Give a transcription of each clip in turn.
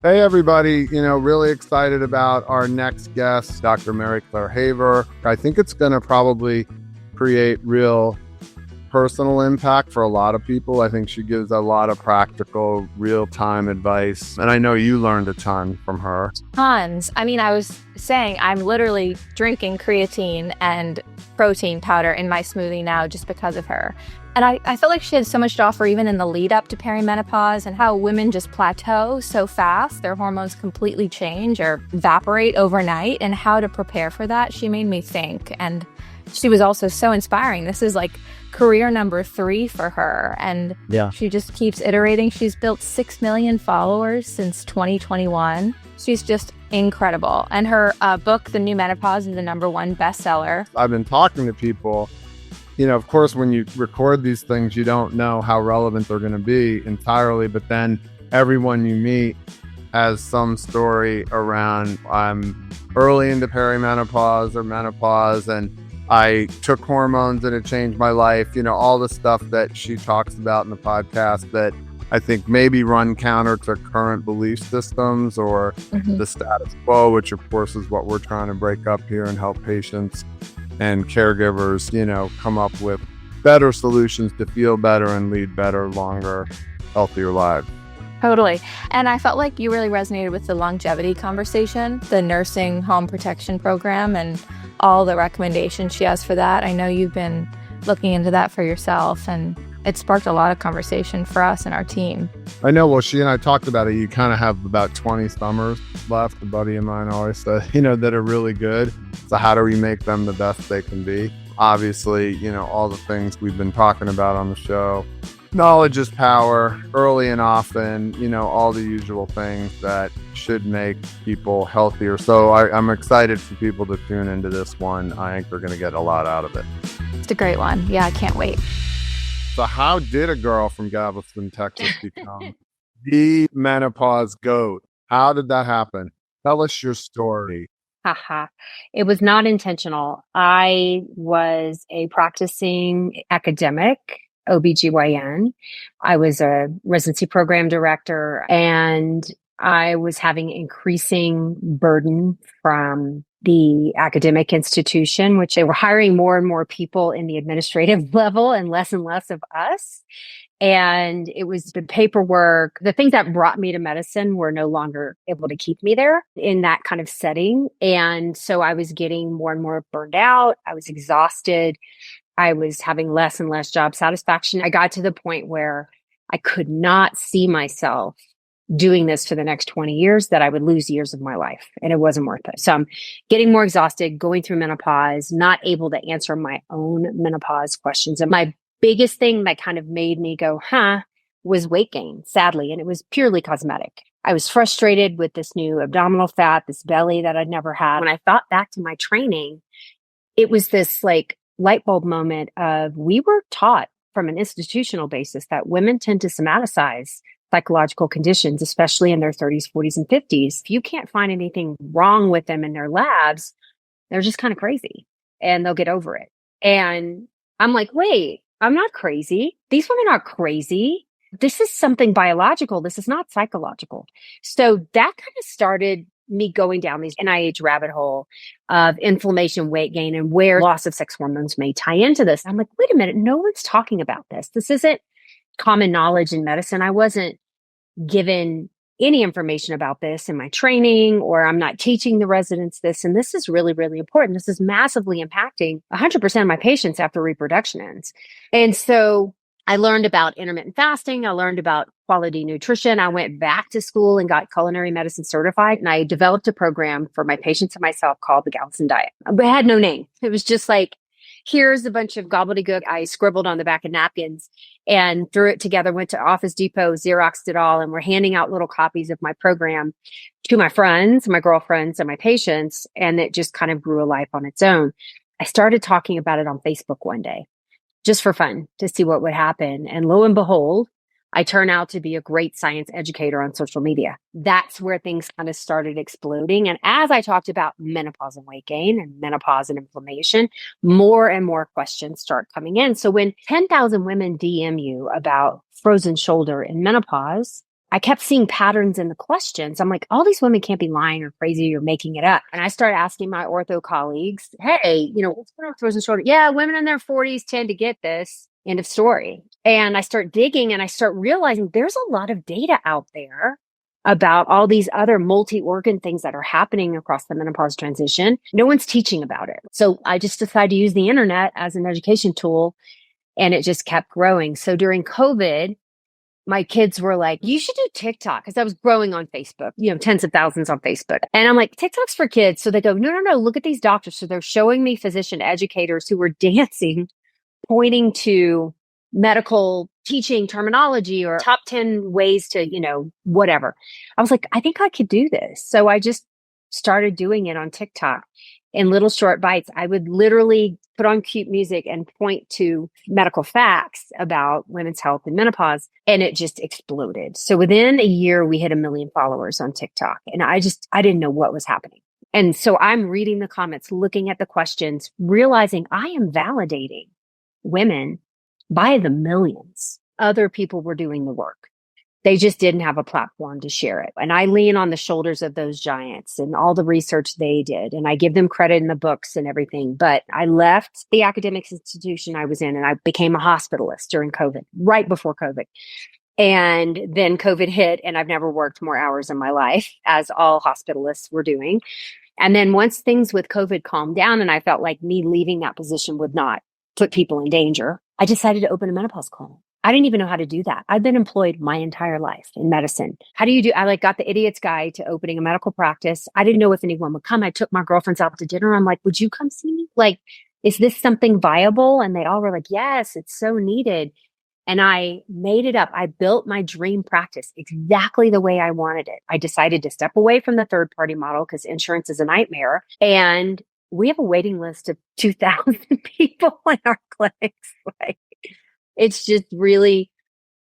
Hey, everybody. Really excited about our next guest, Dr. Mary Claire Haver. I think it's going to probably create real personal impact for a lot of people. I think she gives a lot of practical, real-time advice. And I know you learned a ton from her. Tons. I mean, I was saying I'm literally drinking creatine and protein powder in my smoothie now just because of her. And I feel like she had so much to offer even in the lead up to perimenopause and how women just plateau so fast. Their hormones completely change or evaporate overnight, and how to prepare for that. She made me think. And she was also so inspiring. This is like career number 3 for her. And she just keeps iterating. She's built 6 million followers since 2021. She's just incredible. And her book, The New Menopause, is the #1 bestseller. I've been talking to people. Of course, when you record these things, you don't know how relevant they're going to be entirely. But then everyone you meet has some story around, I'm early into perimenopause or menopause, and I took hormones and it changed my life. All the stuff that she talks about in the podcast that I think maybe run counter to current belief systems or the status quo, which of course is what we're trying to break up here and help patients and caregivers, come up with better solutions to feel better and lead better, longer, healthier lives. Totally. And I felt like you really resonated with the longevity conversation, the nursing home protection program, and all the recommendations she has for that. I know you've been looking into that for yourself, and it sparked a lot of conversation for us and our team. I know. Well, she and I talked about it. You kind of have about 20 summers left. A buddy of mine always said, that are really good. So how do we make them the best they can be? Obviously, all the things we've been talking about on the show. Knowledge is power, early and often, all the usual things that should make people healthier. So I'm excited for people to tune into this one. I think they're going to get a lot out of it. It's a great one. Yeah, I can't wait. So how did a girl from Galveston, Texas become the menopause goat? How did that happen? Tell us your story. Haha. It was not intentional. I was a practicing academic, OB-GYN. I was a residency program director, and I was having increasing burden from the academic institution, which they were hiring more and more people in the administrative level and less of us. And it was the paperwork, the things that brought me to medicine were no longer able to keep me there in that kind of setting. And so I was getting more and more burned out. I was exhausted. I was having less and less job satisfaction. I got to the point where I could not see myself doing this for the next 20 years, that I would lose years of my life, and it wasn't worth it. So I'm getting more exhausted, going through menopause, not able to answer my own menopause questions. And my biggest thing that kind of made me go, was weight gain, sadly. And it was purely cosmetic. I was frustrated with this new abdominal fat, this belly that I'd never had. When I thought back to my training, it was this like light bulb moment of, we were taught from an institutional basis that women tend to somaticize psychological conditions, especially in their 30s, 40s, and 50s. If you can't find anything wrong with them in their labs, they're just kind of crazy and they'll get over it. And I'm like, wait, I'm not crazy. These women are crazy. This is something biological. This is not psychological. So that kind of started me going down these NIH rabbit hole of inflammation, weight gain, and where loss of sex hormones may tie into this. I'm like, wait a minute, no one's talking about this. This isn't common knowledge in medicine. I wasn't given any information about this in my training, or I'm not teaching the residents this. And this is really, really important. This is massively impacting 100% of my patients after reproduction ends. And so I learned about intermittent fasting. I learned about quality nutrition. I went back to school and got culinary medicine certified. And I developed a program for my patients and myself called the Galveston Diet. But it had no name. It was just like, here's a bunch of gobbledygook I scribbled on the back of napkins and threw it together, went to Office Depot, Xeroxed it all, and we're handing out little copies of my program to my friends, my girlfriends, and my patients. And it just kind of grew a life on its own. I started talking about it on Facebook one day, just for fun, to see what would happen. And lo and behold, I turn out to be a great science educator on social media. That's where things kind of started exploding. And as I talked about menopause and weight gain and menopause and inflammation, more and more questions start coming in. So when 10,000 women DM you about frozen shoulder in menopause, I kept seeing patterns in the questions. I'm like, all these women can't be lying or crazy or making it up. And I started asking my ortho colleagues, hey, what's going on with frozen shoulder? Yeah, women in their 40s tend to get this. End of story. And I start digging and I start realizing there's a lot of data out there about all these other multi-organ things that are happening across the menopause transition. No one's teaching about it. So I just decided to use the internet as an education tool, and it just kept growing. So during COVID, my kids were like, you should do TikTok, because I was growing on Facebook, tens of thousands on Facebook. And I'm like, TikTok's for kids. So they go, no, look at these doctors. So they're showing me physician educators who were dancing, pointing to medical teaching terminology or top 10 ways to, whatever. I was like, I think I could do this. So I just started doing it on TikTok in little short bites. I would literally put on cute music and point to medical facts about women's health and menopause, and it just exploded. So within a year, we hit 1 million followers on TikTok, and I didn't know what was happening. And so I'm reading the comments, looking at the questions, realizing I am validating women by the millions. Other people were doing the work. They just didn't have a platform to share it. And I lean on the shoulders of those giants and all the research they did. And I give them credit in the books and everything. But I left the academic institution I was in, and I became a hospitalist during COVID, right before COVID. And then COVID hit, and I've never worked more hours in my life, as all hospitalists were doing. And then once things with COVID calmed down and I felt like me leaving that position would not put people in danger, I decided to open a menopause clinic. I didn't even know how to do that. I've been employed my entire life in medicine. How do you do? I got the idiot's guide to opening a medical practice. I didn't know if anyone would come. I took my girlfriends out to dinner. I'm like, would you come see me? Like, is this something viable? And they all were like, yes, it's so needed. And I made it up. I built my dream practice exactly the way I wanted it. I decided to step away from the third party model because insurance is a nightmare. And we have a waiting list of 2,000 people in our clinics. It's just really,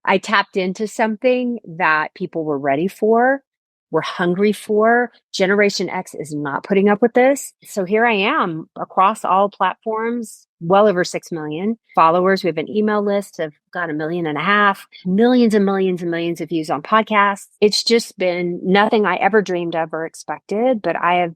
I tapped into something that people were ready for, were hungry for. Generation X is not putting up with this. So here I am across all platforms, well over 6 million followers. We have an email list of, got 1.5 million, millions and millions and millions of views on podcasts. It's just been nothing I ever dreamed of or expected, but I have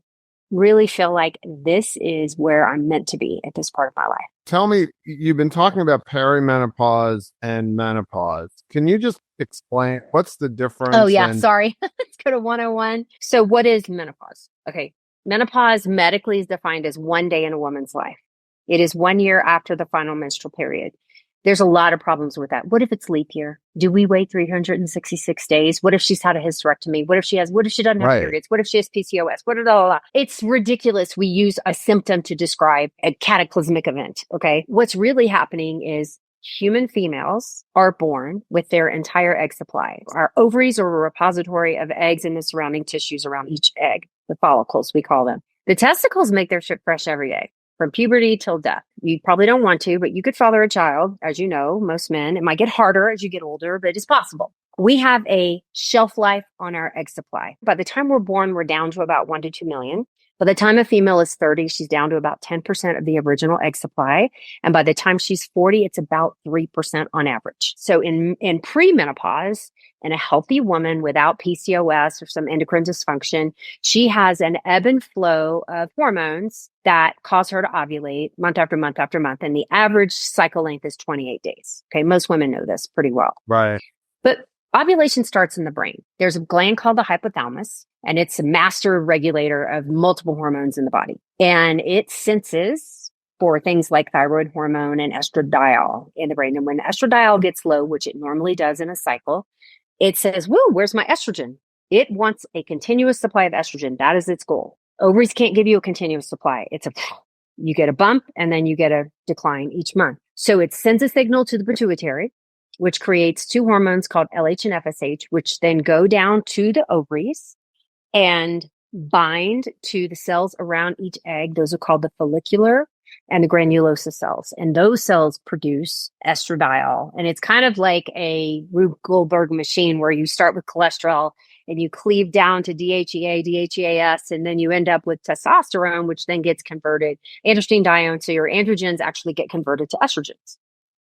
really feel like this is where I'm meant to be at this part of my life. Tell me, you've been talking about perimenopause and menopause. Can you just explain what's the difference? Oh, yeah. Sorry. Let's go to 101. So what is menopause? Okay. Menopause medically is defined as 1 day in a woman's life. It is 1 year after the final menstrual period. There's a lot of problems with that. What if it's leap year? Do we wait 366 days? What if she's had a hysterectomy? What if she doesn't have periods? What if she has PCOS? It's ridiculous. We use a symptom to describe a cataclysmic event. Okay. What's really happening is human females are born with their entire egg supply. Our ovaries are a repository of eggs and the surrounding tissues around each egg, the follicles, we call them. The testicles make their shit fresh every day. From puberty till death. You probably don't want to, but you could father a child. As you know, most men, it might get harder as you get older, but it's possible. We have a shelf life on our egg supply. By the time we're born, we're down to about 1 to 2 million. By the time a female is 30, she's down to about 10% of the original egg supply. And by the time she's 40, it's about 3% on average. So in premenopause, and a healthy woman without PCOS or some endocrine dysfunction, she has an ebb and flow of hormones that cause her to ovulate month after month after month. And the average cycle length is 28 days. Okay. Most women know this pretty well. Right. But ovulation starts in the brain. There's a gland called the hypothalamus, and it's a master regulator of multiple hormones in the body. And it senses for things like thyroid hormone and estradiol in the brain. And when estradiol gets low, which it normally does in a cycle, it says, woo, where's my estrogen? It wants a continuous supply of estrogen. That is its goal. Ovaries can't give you a continuous supply. You get a bump and then you get a decline each month. So it sends a signal to the pituitary, which creates 2 hormones called LH and FSH, which then go down to the ovaries and bind to the cells around each egg. Those are called the follicular and the granulosa cells. And those cells produce estradiol. And it's kind of like a Rube Goldberg machine where you start with cholesterol and you cleave down to DHEA, DHEAS, and then you end up with testosterone, which then gets converted androstenedione. So your androgens actually get converted to estrogens.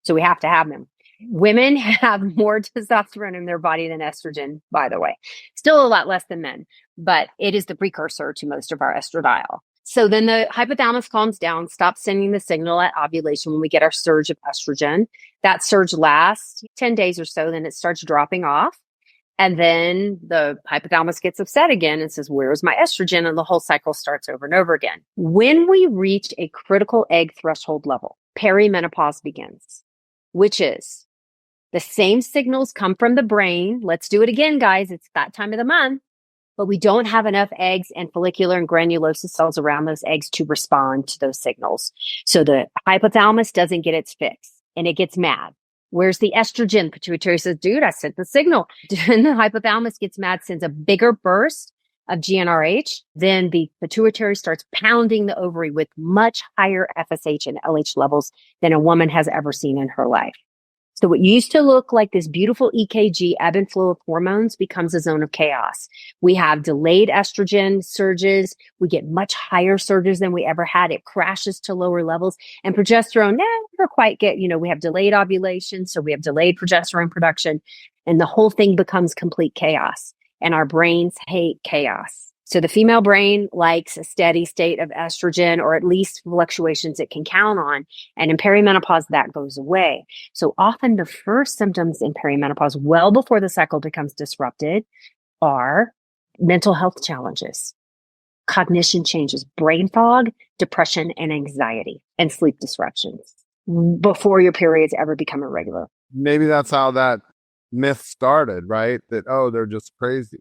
So we have to have them. Women have more testosterone in their body than estrogen, by the way. Still a lot less than men, but it is the precursor to most of our estradiol. So then the hypothalamus calms down, stops sending the signal at ovulation when we get our surge of estrogen. That surge lasts 10 days or so, then it starts dropping off. And then the hypothalamus gets upset again and says, where's my estrogen? And the whole cycle starts over and over again. When we reach a critical egg threshold level, perimenopause begins, which is the same signals come from the brain. Let's do it again, guys. It's that time of the month. But we don't have enough eggs and follicular and granulosa cells around those eggs to respond to those signals. So the hypothalamus doesn't get its fix and it gets mad. Where's the estrogen? Pituitary says, dude, I sent the signal. And the hypothalamus gets mad, sends a bigger burst of GnRH. Then the pituitary starts pounding the ovary with much higher FSH and LH levels than a woman has ever seen in her life. So what used to look like this beautiful EKG ebb and flow of hormones becomes a zone of chaos. We have delayed estrogen surges. We get much higher surges than we ever had. It crashes to lower levels, and progesterone never quite we have delayed ovulation. So we have delayed progesterone production, and the whole thing becomes complete chaos, and our brains hate chaos. So the female brain likes a steady state of estrogen, or at least fluctuations it can count on. And in perimenopause, that goes away. So often the first symptoms in perimenopause, well before the cycle becomes disrupted, are mental health challenges, cognition changes, brain fog, depression, and anxiety, and sleep disruptions before your periods ever become irregular. Maybe that's how that myth started, right? That, oh, they're just crazy.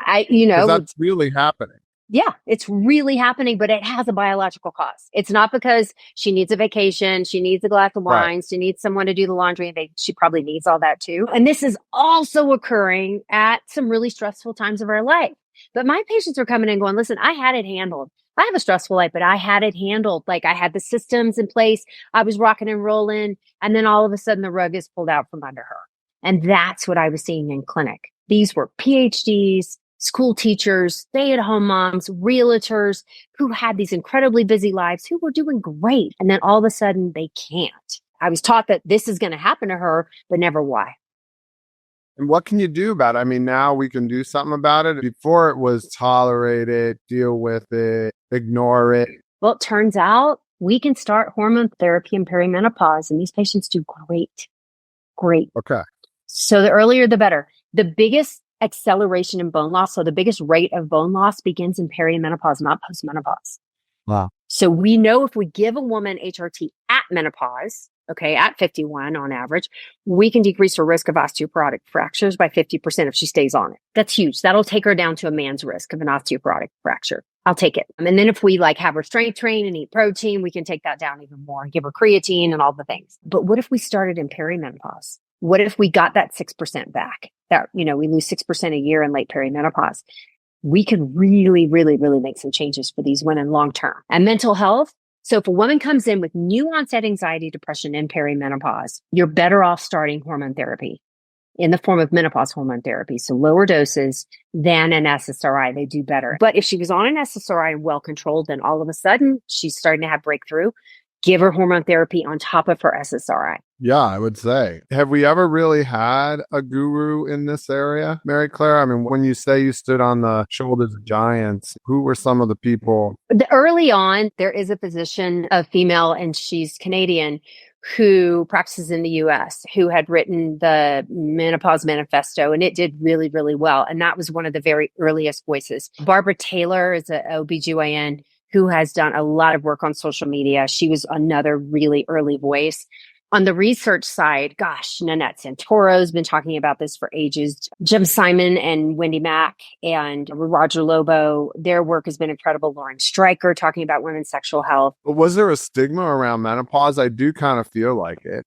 That's really happening. Yeah, it's really happening, but it has a biological cause. It's not because she needs a vacation, she needs a glass of wine, right. She needs someone to do the laundry, and she probably needs all that too. And this is also occurring at some really stressful times of our life. But my patients are coming in going, listen, I had it handled. I have a stressful life, but I had it handled. Like I had the systems in place. I was rocking and rolling. And then all of a sudden the rug is pulled out from under her. And that's what I was seeing in clinic. These were PhDs, school teachers, stay-at-home moms, realtors who had these incredibly busy lives, who were doing great. And then all of a sudden they can't. I was taught that this is going to happen to her, but never why. And what can you do about it? I mean, now we can do something about it. Before it was tolerate it, deal with it, ignore it. Well, it turns out we can start hormone therapy in perimenopause, and these patients do great. Great. Okay. So the earlier, the better. The biggest acceleration in bone loss, so the biggest rate of bone loss begins in perimenopause, not postmenopause. Wow. So we know if we give a woman HRT at menopause, at 51 on average, we can decrease her risk of osteoporotic fractures by 50% if she stays on it. That's huge. That'll take her down to a man's risk of an osteoporotic fracture. I'll take it. And then if we have her strength train and eat protein, we can take that down even more and give her creatine and all the things. But what if we started in perimenopause? What if we got that 6% back? That, we lose 6% a year in late perimenopause. We could really, really, really make some changes for these women long term. And mental health. So if a woman comes in with new onset anxiety, depression, and perimenopause, you're better off starting hormone therapy in the form of menopause hormone therapy. So lower doses than an SSRI, they do better. But if she was on an SSRI and well controlled, then all of a sudden she's starting to have breakthrough. Give her hormone therapy on top of her SSRI. Yeah, I would say. Have we ever really had a guru in this area, Mary Claire? I mean, when you say you stood on the shoulders of giants, who were some of the people? Early on, there is a physician, a female, and she's Canadian, who practices in the US, who had written the Menopause Manifesto, and it did really, really well. And that was one of the very earliest voices. Barbara Taylor is an OB-GYN who has done a lot of work on social media. She was another really early voice. On the research side, Nanette Santoro's been talking about this for ages. Jim Simon and Wendy Mack and Roger Lobo, their work has been incredible. Lauren Stryker talking about women's sexual health. But was there a stigma around menopause? I do kind of feel like it.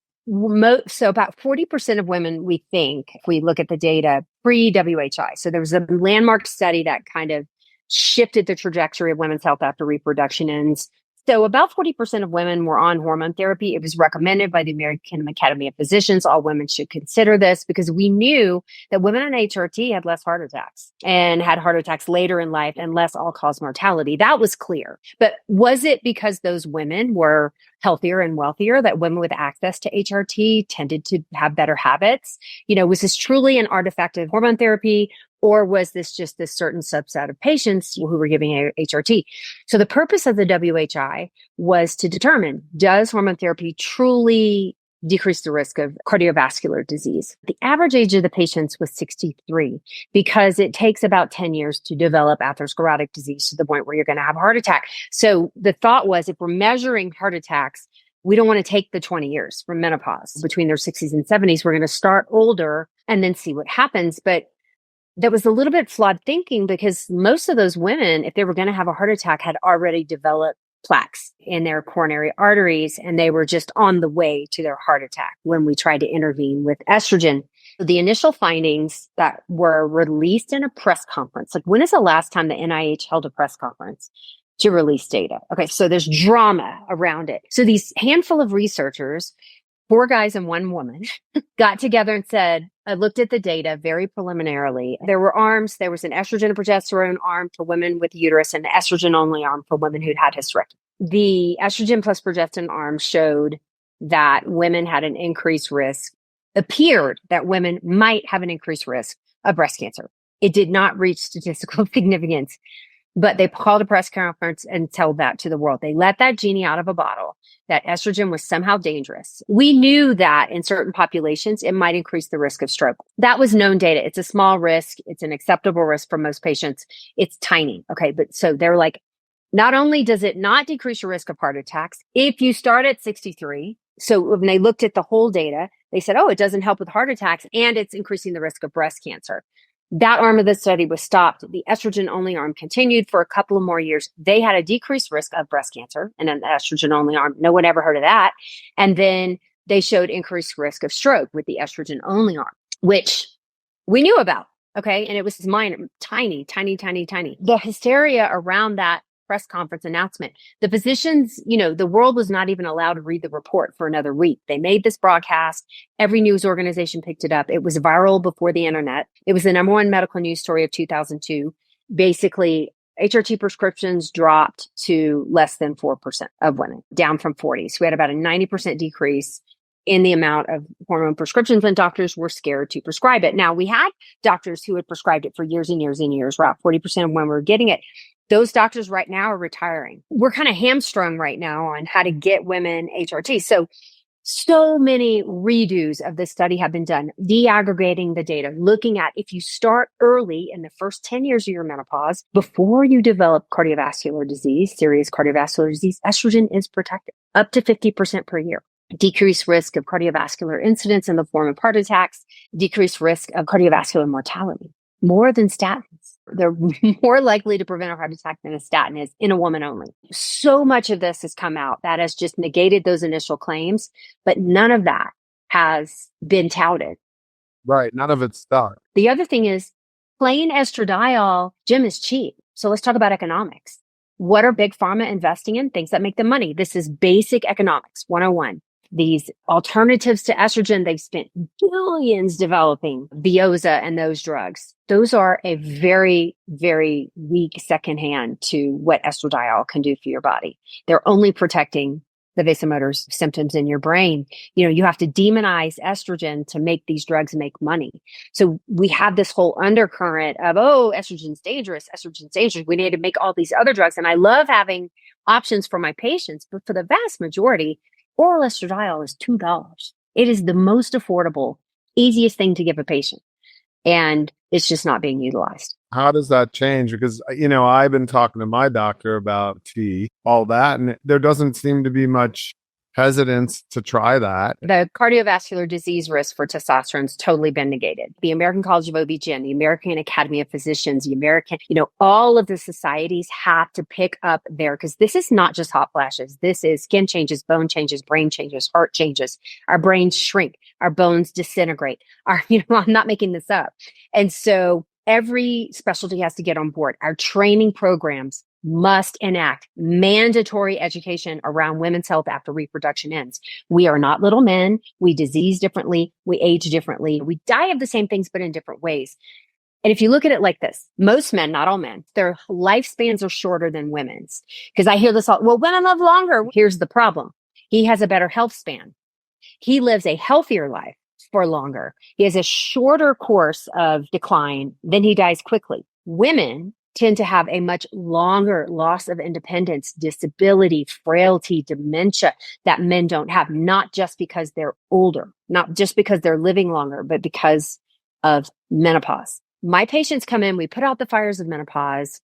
So about 40% of women, we think, if we look at the data, pre-WHI. So there was a landmark study that kind of shifted the trajectory of women's health after reproduction ends. So about 40% of women were on hormone therapy. It was recommended by the American Academy of Physicians. All women should consider this because we knew that women on HRT had less heart attacks and had heart attacks later in life and less all-cause mortality. That was clear. But was it because those women were healthier and wealthier that women with access to HRT tended to have better habits? Was this truly an artifact of hormone therapy? Or was this just this certain subset of patients who were giving HRT? So the purpose of the WHI was to determine, does hormone therapy truly decrease the risk of cardiovascular disease? The average age of the patients was 63 because it takes about 10 years to develop atherosclerotic disease to the point where you're going to have a heart attack. So the thought was, if we're measuring heart attacks, we don't want to take the 20 years from menopause between their 60s and 70s. We're going to start older and then see what happens. But that was a little bit flawed thinking because most of those women, if they were going to have a heart attack, had already developed plaques in their coronary arteries, and they were just on the way to their heart attack when we tried to intervene with estrogen. The initial findings that were released in a press conference, like when is the last time the NIH held a press conference to release data? Okay, so there's drama around it. So these handful of researchers, 4 guys and 1 woman, got together and said, I looked at the data very preliminarily. There were arms. There was an estrogen and progesterone arm for women with uterus and an estrogen-only arm for women who'd had hysterectomy. The estrogen plus progesterone arm showed that women had an increased risk, appeared that women might have an increased risk of breast cancer. It did not reach statistical significance, but they called a press conference and told that to the world. They let that genie out of a bottle, that estrogen was somehow dangerous. We knew that in certain populations, it might increase the risk of stroke. That was known data. It's a small risk. It's an acceptable risk for most patients. It's tiny. Okay. But so they're like, not only does it not decrease your risk of heart attacks, if you start at 63, so when they looked at the whole data, they said, oh, it doesn't help with heart attacks and it's increasing the risk of breast cancer. That arm of the study was stopped. The estrogen-only arm continued for a couple of more years. They had a decreased risk of breast cancer in an estrogen-only arm. No one ever heard of that. And then they showed increased risk of stroke with the estrogen-only arm, which we knew about. Okay. And it was minor, tiny. The hysteria around that press conference announcement, the physicians, the world was not even allowed to read the report for another week. They made this broadcast. Every news organization picked it up. It was viral before the internet. It was the number 1 medical news story of 2002. Basically, HRT prescriptions dropped to less than 4% of women, down from 40. So we had about a 90% decrease in the amount of hormone prescriptions, and doctors were scared to prescribe it. Now, we had doctors who had prescribed it for years and years and years. About 40% of women were getting it. Those doctors right now are retiring. We're kind of hamstrung right now on how to get women HRT. So many redos of this study have been done, de-aggregating the data, looking at if you start early in the first 10 years of your menopause, before you develop cardiovascular disease, serious cardiovascular disease, estrogen is protected up to 50% per year. Decreased risk of cardiovascular incidents in the form of heart attacks, decreased risk of cardiovascular mortality, more than statins. They're more likely to prevent a heart attack than a statin is in a woman only. So much of this has come out that has just negated those initial claims, but none of that has been touted. Right. None of it's stuck. The other thing is plain estradiol, Jim, is cheap. So let's talk about economics. What are big pharma investing in? Things that make them money. This is basic economics 101. These alternatives to estrogen, they've spent billions developing Veoza and those drugs. Those are a very, very weak second hand to what estradiol can do for your body. They're only protecting the vasomotor symptoms in your brain. You have to demonize estrogen to make these drugs make money. So we have this whole undercurrent of, estrogen's dangerous. We need to make all these other drugs. And I love having options for my patients, but for the vast majority, oral estradiol is $2. It is the most affordable, easiest thing to give a patient. And it's just not being utilized. How does that change? Because, I've been talking to my doctor about all that, and there doesn't seem to be much hesitance to try that. The cardiovascular disease risk for testosterone's totally been negated. The American College of OB-GYN, the American Academy of Physicians, the American, all of the societies have to pick up there because this is not just hot flashes. This is skin changes, bone changes, brain changes, heart changes. Our brains shrink, our bones disintegrate. I'm not making this up. And so every specialty has to get on board. Our training programs must enact mandatory education around women's health after reproduction ends. We are not little men. We disease differently. We age differently. We die of the same things, but in different ways. And if you look at it like this, most men, not all men, their lifespans are shorter than women's. Because I hear this all, well, women live longer. Here's the problem. He has a better health span. He lives a healthier life for longer. He has a shorter course of decline, then he dies quickly. Women tend to have a much longer loss of independence, disability, frailty, dementia that men don't have, not just because they're older, not just because they're living longer, but because of menopause. My patients come in, we put out the fires of menopause,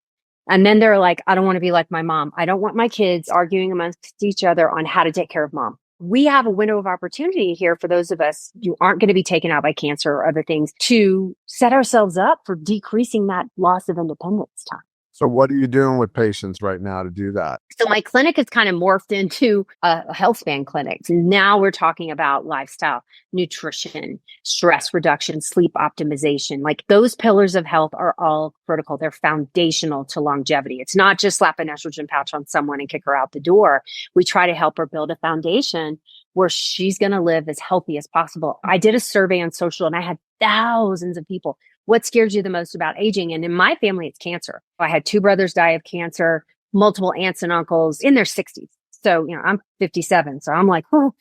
and then they're like, I don't want to be like my mom. I don't want my kids arguing amongst each other on how to take care of mom. We have a window of opportunity here for those of us who aren't going to be taken out by cancer or other things to set ourselves up for decreasing that loss of independence time. So what are you doing with patients right now to do that? So my clinic has kind of morphed into a health span clinic. So now we're talking about lifestyle, nutrition, stress reduction, sleep optimization. Like those pillars of health are all critical. They're foundational to longevity. It's not just slap an estrogen pouch on someone and kick her out the door. We try to help her build a foundation where she's going to live as healthy as possible. I did a survey on social and I had thousands of people. What scares you the most about aging? And in my family, it's cancer. I had 2 brothers die of cancer, multiple aunts and uncles in their 60s. So, I'm 57. So I'm like, oh.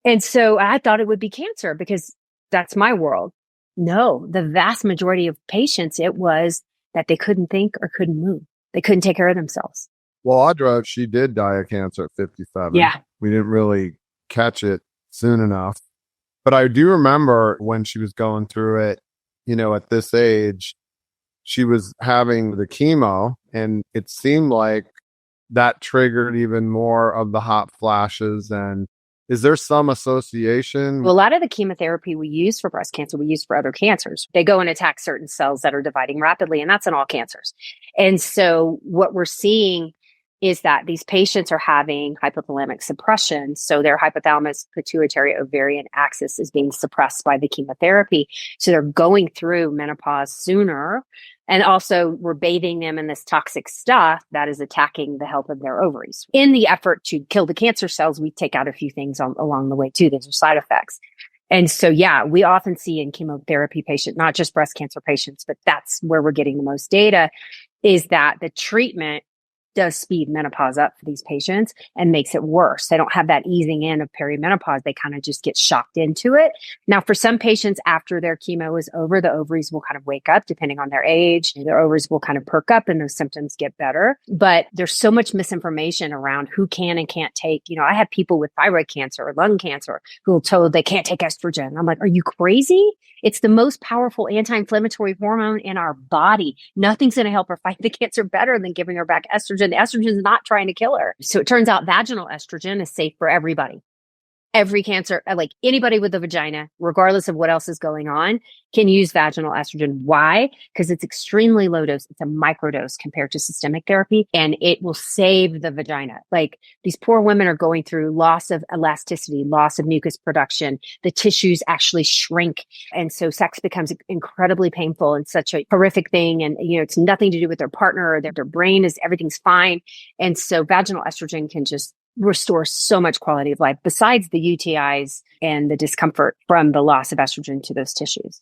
And so I thought it would be cancer because that's my world. No, the vast majority of patients, it was that they couldn't think or couldn't move. They couldn't take care of themselves. Well, Audra, she did die of cancer at 57. Yeah. We didn't really catch it soon enough. But I do remember when she was going through it, at this age, she was having the chemo, and it seemed like that triggered even more of the hot flashes. And is there some association? Well, a lot of the chemotherapy we use for breast cancer, we use for other cancers. They go and attack certain cells that are dividing rapidly, and that's in all cancers. And so what we're seeing is that these patients are having hypothalamic suppression. So their hypothalamus pituitary ovarian axis is being suppressed by the chemotherapy. So they're going through menopause sooner. And also we're bathing them in this toxic stuff that is attacking the health of their ovaries. In the effort to kill the cancer cells, we take out a few things along the way too. Those are side effects. And so, we often see in chemotherapy patients, not just breast cancer patients, but that's where we're getting the most data, is that the treatment does speed menopause up for these patients and makes it worse. They don't have that easing in of perimenopause. They kind of just get shocked into it. Now, for some patients, after their chemo is over, the ovaries will kind of wake up depending on their age. Their ovaries will kind of perk up and those symptoms get better. But there's so much misinformation around who can and can't take. I have people with thyroid cancer or lung cancer who are told they can't take estrogen. I'm like, are you crazy? It's the most powerful anti-inflammatory hormone in our body. Nothing's going to help her fight the cancer better than giving her back estrogen. The estrogen is not trying to kill her. So it turns out vaginal estrogen is safe for everybody. Every cancer, like anybody with a vagina, regardless of what else is going on, can use vaginal estrogen. Why? Because it's extremely low dose. It's a microdose compared to systemic therapy, and it will save the vagina. Like these poor women are going through loss of elasticity, loss of mucus production. The tissues actually shrink. And so sex becomes incredibly painful and such a horrific thing. And, it's nothing to do with their partner or their brain everything's fine. And so vaginal estrogen can just restore so much quality of life besides the UTIs and the discomfort from the loss of estrogen to those tissues.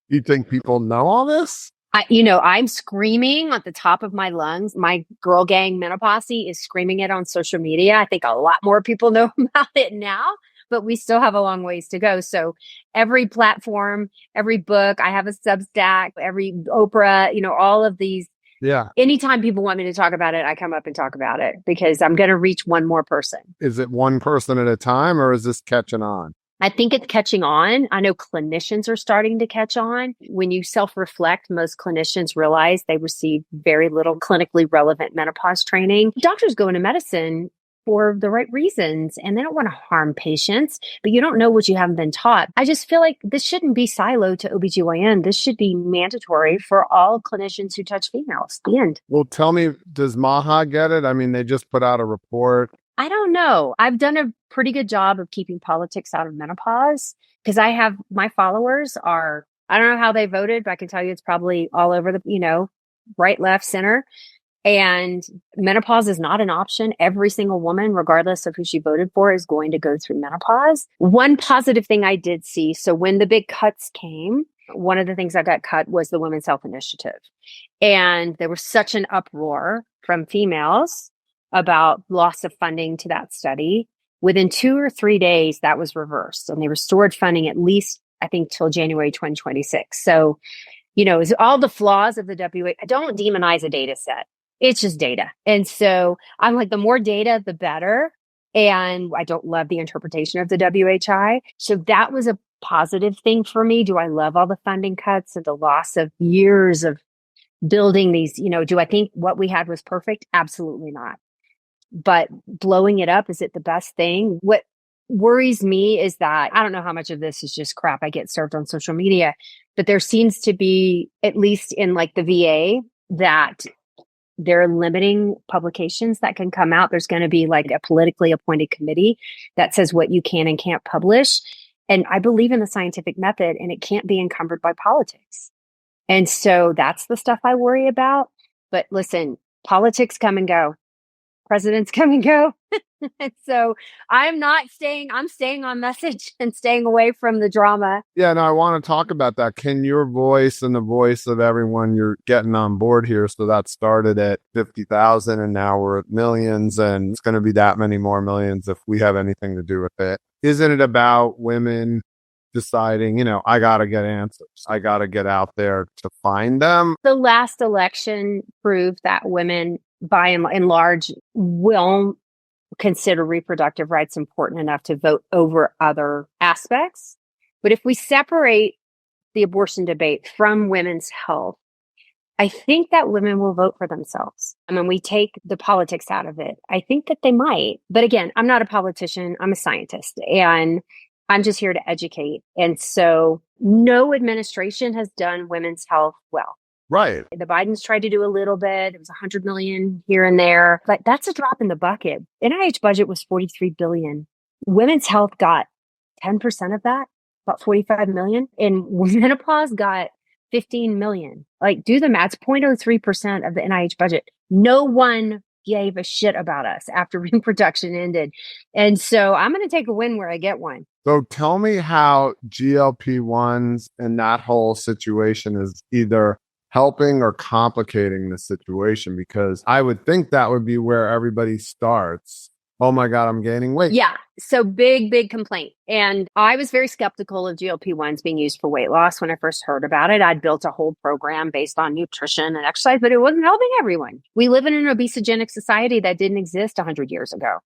You think people know all this? I'm screaming at the top of my lungs. My girl gang Menopause is screaming it on social media. I think a lot more people know about it now, but we still have a long ways to go. So every platform, every book, I have a Substack, every Oprah, all of these. Yeah. Anytime people want me to talk about it, I come up and talk about it because I'm going to reach one more person. Is it one person at a time, or is this catching on? I think it's catching on. I know clinicians are starting to catch on. When you self-reflect, most clinicians realize they receive very little clinically relevant menopause training. Doctors go into medicine for the right reasons, and they don't want to harm patients, but you don't know what you haven't been taught. I just feel like this shouldn't be siloed to OB-GYN. This should be mandatory for all clinicians who touch females. The end. Well, tell me, does MAHA get it? I mean, they just put out a report. I don't know. I've done a pretty good job of keeping politics out of menopause because my followers I don't know how they voted, but I can tell you it's probably all over the, right, left, center. And menopause is not an option. Every single woman, regardless of who she voted for, is going to go through menopause. One positive thing I did see, so when the big cuts came, one of the things that got cut was the Women's Health Initiative. And there was such an uproar from females about loss of funding to that study. Within 2 or 3 days, that was reversed and they restored funding at least, I think, till January 2026. So, is all the flaws of the WHI. I don't demonize a data set. It's just data. And so I'm like, the more data, the better. And I don't love the interpretation of the WHI. So that was a positive thing for me. Do I love all the funding cuts and the loss of years of building these? Do I think what we had was perfect? Absolutely not. But blowing it up, is it the best thing? What worries me is that I don't know how much of this is just crap I get served on social media, but there seems to be, at least in like the VA, that they're limiting publications that can come out. There's going to be like a politically appointed committee that says what you can and can't publish. And I believe in the scientific method and it can't be encumbered by politics. And so that's the stuff I worry about. But listen, politics come and go. Presidents come and go. And so I'm staying on message and staying away from the drama. Yeah, no, I want to talk about that. Can your voice and the voice of everyone you're getting on board here, so that started at 50,000 and now we're at millions and it's going to be that many more millions if we have anything to do with it. Isn't it about women deciding, I got to get answers. I got to get out there to find them? The last election proved that women, by and large, will consider reproductive rights important enough to vote over other aspects. But if we separate the abortion debate from women's health, I think that women will vote for themselves. I mean, we take the politics out of it. I think that they might. But again, I'm not a politician. I'm a scientist and I'm just here to educate. And so no administration has done women's health well. Right. The Bidens tried to do a little bit. It was 100 million here and there, but that's a drop in the bucket. NIH budget was 43 billion. Women's health got 10% of that, about 45 million. And menopause got 15 million. Like, do the math. It's 0.03% of the NIH budget. No one gave a shit about us after reproduction ended. And so I'm going to take a win where I get one. So tell me how GLP-1s and that whole situation is either helping or complicating the situation, because I would think that would be where everybody starts. Oh my God, I'm gaining weight. Yeah. So big complaint. And I was very skeptical of GLP-1s being used for weight loss when I first heard about it. I'd built a whole program based on nutrition and exercise, but it wasn't helping everyone. We live in an obesogenic society that didn't exist 100 years ago.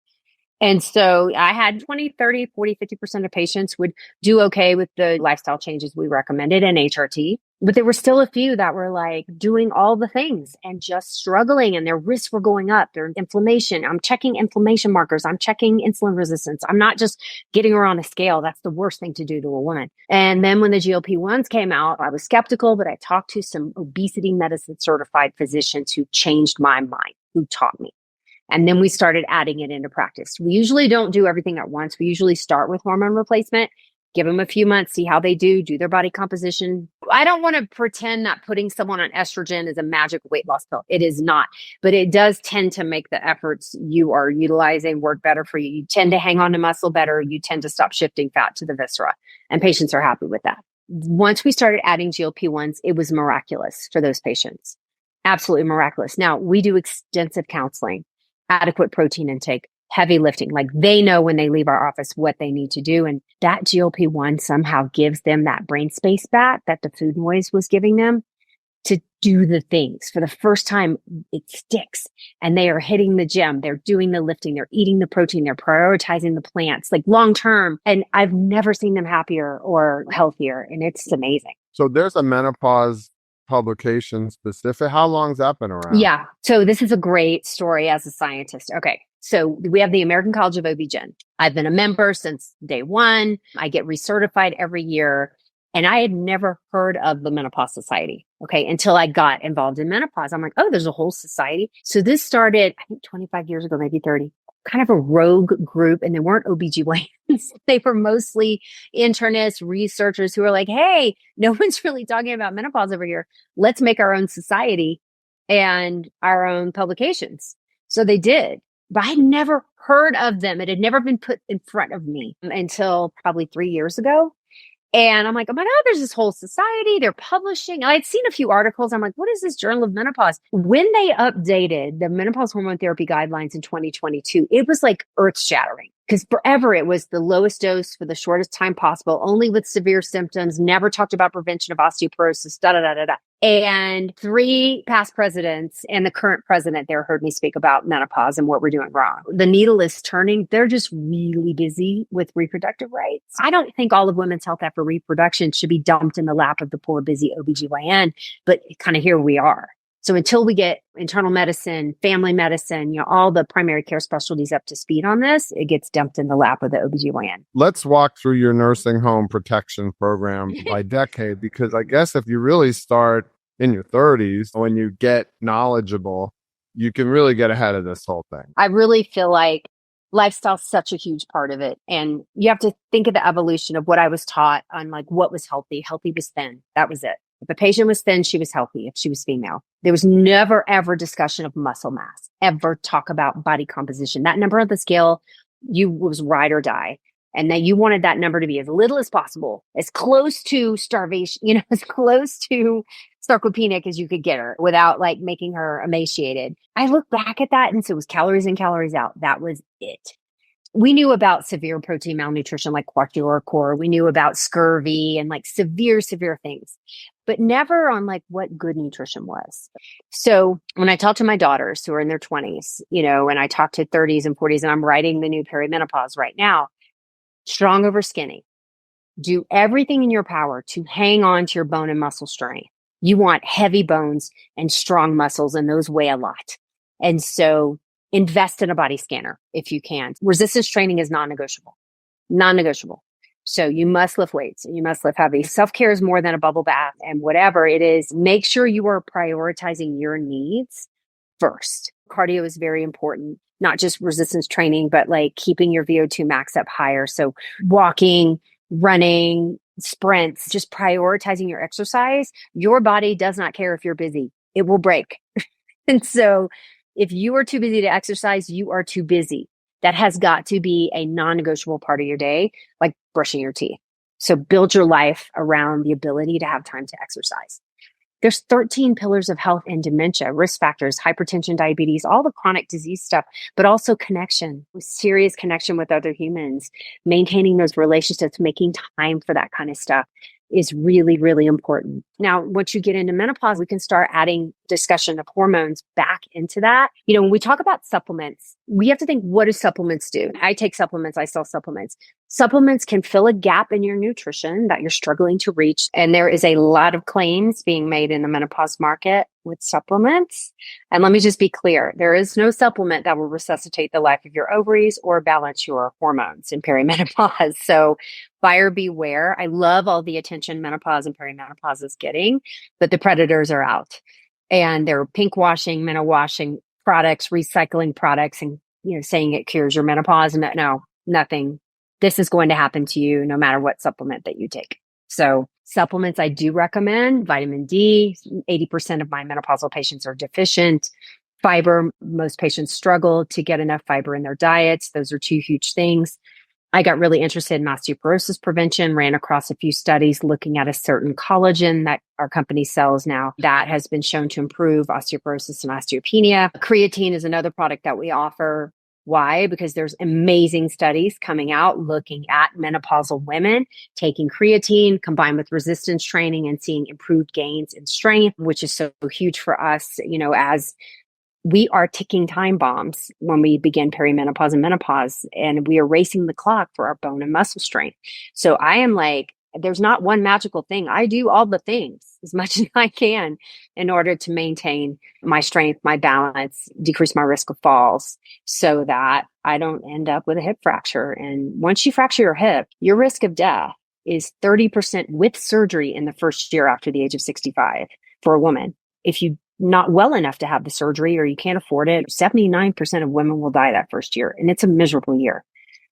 And so I had 20, 30, 40, 50% of patients would do okay with the lifestyle changes we recommended and HRT. But there were still a few that were like doing all the things and just struggling, and their risks were going up. Their inflammation. I'm checking inflammation markers. I'm checking insulin resistance. I'm not just getting her on a scale. That's the worst thing to do to a woman. And then when the GLP-1s came out, I was skeptical, but I talked to some obesity medicine certified physicians who changed my mind, who taught me. And then we started adding it into practice. We usually don't do everything at once. We usually start with hormone replacement, give them a few months, see how they do their body composition. I don't want to pretend that putting someone on estrogen is a magic weight loss pill. It is not, but it does tend to make the efforts you are utilizing work better for you. You tend to hang on to muscle better. You tend to stop shifting fat to the viscera, and patients are happy with that. Once we started adding GLP-1s, it was miraculous for those patients. Absolutely miraculous. Now, we do extensive counseling, adequate protein intake, heavy lifting. Like, they know when they leave our office what they need to do. And that GLP-1 somehow gives them that brain space back that the food noise was giving them to do the things. For the first time, it sticks, and they are hitting the gym. They're doing the lifting. They're eating the protein. They're prioritizing the plants, like long term. And I've never seen them happier or healthier. And it's amazing. So there's a menopause publication specific. How long's that been around? Yeah. So this is a great story as a scientist. Okay. So we have the American College of OB-GYN. I've been a member since day one. I get recertified every year. And I had never heard of the Menopause Society. Okay. Until I got involved in menopause. I'm like, oh, there's a whole society. So this started, I think 25 years ago, maybe 30. Kind of a rogue group, and they weren't OB-GYNs. They were mostly internists, researchers who were like, hey, no one's really talking about menopause over here. Let's make our own society. and our own publications. So they did, but I'd never heard of them. It had never been put in front of me until probably 3 years ago. And I'm like, oh my God, there's this whole society. They're publishing. I'd seen a few articles. I'm like, what is this Journal of Menopause? When they updated the menopause hormone therapy guidelines in 2022, it was like earth shattering because forever it was the lowest dose for the shortest time possible, only with severe symptoms, never talked about prevention of osteoporosis, da da da da da. And 3 past presidents and the current president there heard me speak about menopause and what we're doing wrong. The needle is turning. They're just really busy with reproductive rights. I don't think all of women's health after reproduction should be dumped in the lap of the poor, busy OB-GYN, but kind of here we are. So until we get internal medicine, family medicine, all the primary care specialties up to speed on this, it gets dumped in the lap of the OB-GYN. Let's walk through your nursing home protection program by decade, because I guess if you really start in your 30s, when you get knowledgeable, you can really get ahead of this whole thing. I really feel like lifestyle is such a huge part of it. And you have to think of the evolution of what I was taught on like what was healthy. Healthy was thin. That was it. If a patient was thin, she was healthy. If she was female, there was never, ever discussion of muscle mass, ever talk about body composition. That number on the scale, you was ride or die. And that you wanted that number to be as little as possible, as close to starvation, as close to sarcopenic as you could get her without like making her emaciated. I look back at that and so it was calories in, calories out. That was it. We knew about severe protein malnutrition like kwashiorkor. We knew about scurvy and like severe things, but never on like what good nutrition was. So when I talk to my daughters who are in their 20s, and I talk to 30s and 40s, and I'm writing the new Perimenopause right now, strong over skinny. Do everything in your power to hang on to your bone and muscle strength. You want heavy bones and strong muscles, and those weigh a lot. And so invest in a body scanner if you can. Resistance training is non-negotiable. Non-negotiable. So you must lift weights and you must lift heavy. Self-care is more than a bubble bath, and whatever it is, make sure you are prioritizing your needs first. Cardio is very important, not just resistance training, but like keeping your VO2 max up higher. So walking, running, sprints, just prioritizing your exercise. Your body does not care if you're busy. It will break. And so if you are too busy to exercise, you are too busy. That has got to be a non-negotiable part of your day, like brushing your teeth. So build your life around the ability to have time to exercise. There's 13 pillars of health and dementia, risk factors, hypertension, diabetes, all the chronic disease stuff, but also connection, serious connection with other humans, maintaining those relationships, making time for that kind of stuff is really, really important. Now, once you get into menopause, we can start adding discussion of hormones back into that. When we talk about supplements, we have to think, what do supplements do? I take supplements. I sell supplements. Supplements can fill a gap in your nutrition that you're struggling to reach. And there is a lot of claims being made in the menopause market with supplements. And let me just be clear. There is no supplement that will resuscitate the life of your ovaries or balance your hormones in perimenopause. So buyer beware. I love all the attention menopause and perimenopause is getting, but the predators are out. And they're pink washing, meno washing products, recycling products, and saying it cures your menopause. And no, nothing. This is going to happen to you no matter what supplement that you take. So supplements I do recommend: vitamin D. 80% of my menopausal patients are deficient. Fiber, most patients struggle to get enough fiber in their diets. Those are 2 huge things. I got really interested in osteoporosis prevention, ran across a few studies looking at a certain collagen that our company sells now that has been shown to improve osteoporosis and osteopenia. Creatine is another product that we offer. Why? Because there's amazing studies coming out looking at menopausal women taking creatine combined with resistance training and seeing improved gains in strength, which is so huge for us, as we are ticking time bombs when we begin perimenopause and menopause, and we are racing the clock for our bone and muscle strength. So I am like, there's not one magical thing. I do all the things as much as I can in order to maintain my strength, my balance, decrease my risk of falls so that I don't end up with a hip fracture. And once you fracture your hip, your risk of death is 30% with surgery in the first year after the age of 65 for a woman. If you not well enough to have the surgery or you can't afford it, 79% of women will die that first year. And it's a miserable year.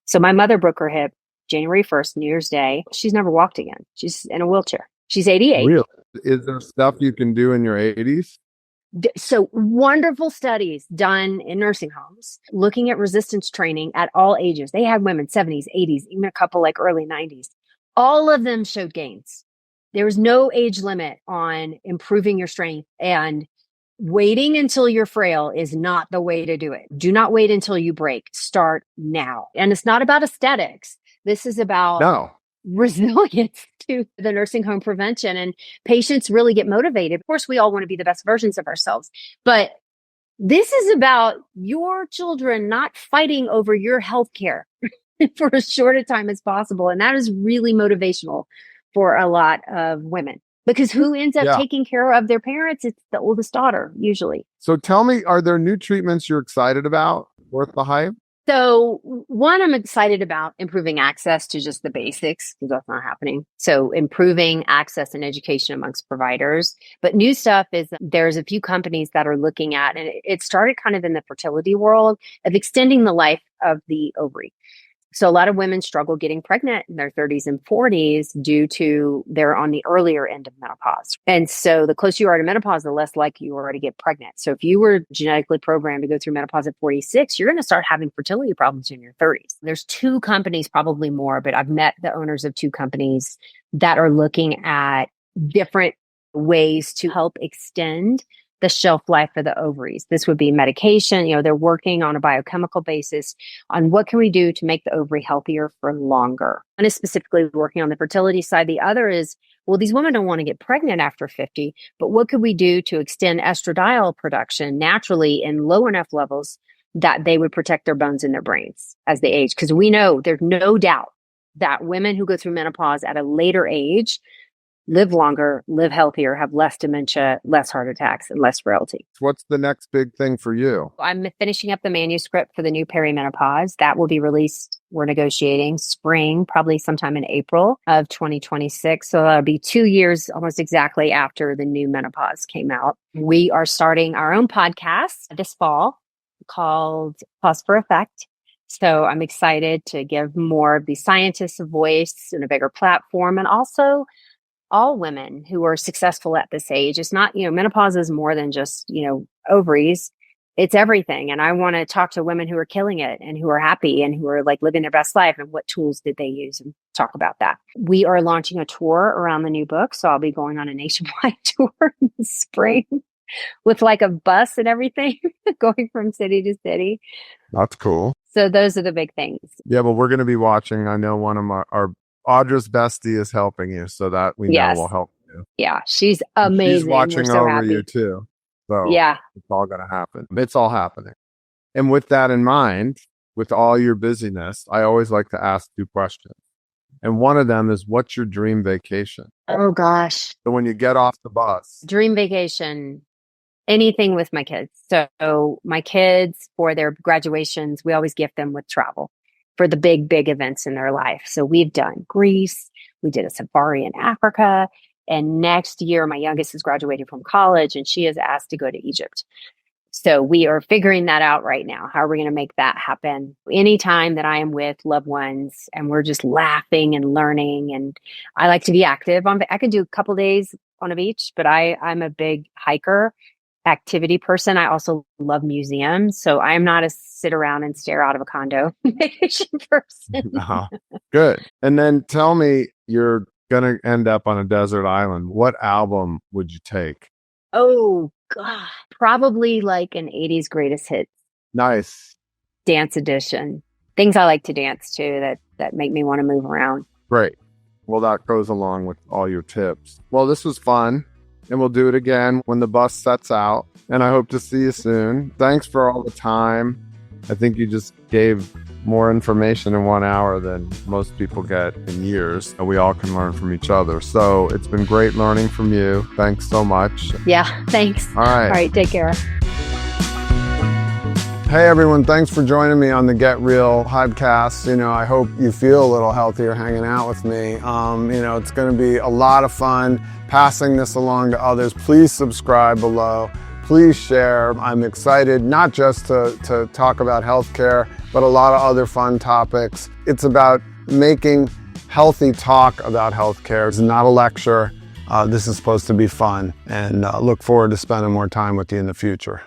So my mother broke her hip January 1st, New Year's Day. She's never walked again. She's in a wheelchair. She's 88. Really? Is there stuff you can do in your 80s? So wonderful studies done in nursing homes, looking at resistance training at all ages. They had women 70s, 80s, even a couple like early 90s. All of them showed gains. There was no age limit on improving your strength, and waiting until you're frail is not the way to do it. Do not wait until you break. Start now. And it's not about aesthetics. This is about No. resilience to the nursing home prevention, and patients really get motivated. Of course, we all want to be the best versions of ourselves, but this is about your children not fighting over your health care for as short a time as possible. And that is really motivational for a lot of women, because who ends up taking care of their parents? It's the oldest daughter, usually. So tell me, are there new treatments you're excited about, worth the hype? So one, I'm excited about improving access to just the basics, because that's not happening. So improving access and education amongst providers. But new stuff is there's a few companies that are looking at, and it started kind of in the fertility world, of extending the life of the ovary. So a lot of women struggle getting pregnant in their 30s and 40s due to they're on the earlier end of menopause. And so the closer you are to menopause, the less likely you are to get pregnant. So if you were genetically programmed to go through menopause at 46, you're going to start having fertility problems in your 30s. There's two companies, probably more, but I've met the owners of two companies that are looking at different ways to help extend the shelf life of the ovaries. This would be medication. They're working on a biochemical basis on what can we do to make the ovary healthier for longer. One is specifically working on the fertility side. The other is, well, these women don't want to get pregnant after 50, but what could we do to extend estradiol production naturally in low enough levels that they would protect their bones and their brains as they age? Because we know there's no doubt that women who go through menopause at a later age live longer, live healthier, have less dementia, less heart attacks, and less frailty. What's the next big thing for you? I'm finishing up the manuscript for the new Perimenopause. That will be released. We're negotiating spring, probably sometime in April of 2026. So that'll be 2 years almost exactly after the new Menopause came out. We are starting our own podcast this fall called Pause for Effect. So I'm excited to give more of the scientists a voice and a bigger platform, and also all women who are successful at this age. It's not, menopause is more than just, ovaries. It's everything. And I want to talk to women who are killing it and who are happy and who are like living their best life, and what tools did they use, and talk about that. We are launching a tour around the new book. So I'll be going on a nationwide tour in the spring with like a bus and everything, going from city to city. That's cool. So those are the big things. Yeah, but we're going to be watching. I know one of our Audra's bestie is helping you, so that we know will help you. Yeah, she's amazing. She's watching over you too. So yeah, it's all going to happen. It's all happening. And with that in mind, with all your busyness, I always like to ask 2 questions. And one of them is, what's your dream vacation? Oh gosh. So when you get off the bus. Dream vacation, anything with my kids. So my kids, for their graduations, we always gift them with travel for the big, big events in their life. So we've done Greece, we did a safari in Africa, and next year my youngest is graduating from college and she is asked to go to Egypt. So we are figuring that out right now. How are we going to make that happen? Anytime that I am with loved ones and we're just laughing and learning, and I like to be active. I can do a couple days on a beach, but I'm a big hiker, activity person. I also love museums. So I'm not a sit around and stare out of a condo vacation person. Good. And then tell me, you're going to end up on a desert island. What album would you take? Oh, God. Probably like an 80s greatest hits. Nice. Dance edition. Things I like to dance to that make me want to move around. Great. Well, that goes along with all your tips. Well, this was fun. And we'll do it again when the bus sets out. And I hope to see you soon. Thanks for all the time. I think you just gave more information in 1 hour than most people get in years. And we all can learn from each other. So it's been great learning from you. Thanks so much. Yeah, thanks. All right. All right, take care. Hey everyone, thanks for joining me on the Get Real podcast. I hope you feel a little healthier hanging out with me. It's going to be a lot of fun passing this along to others. Please subscribe below. Please share. I'm excited not just to talk about healthcare, but a lot of other fun topics. It's about making healthy talk about healthcare. It's not a lecture. This is supposed to be fun, and look forward to spending more time with you in the future.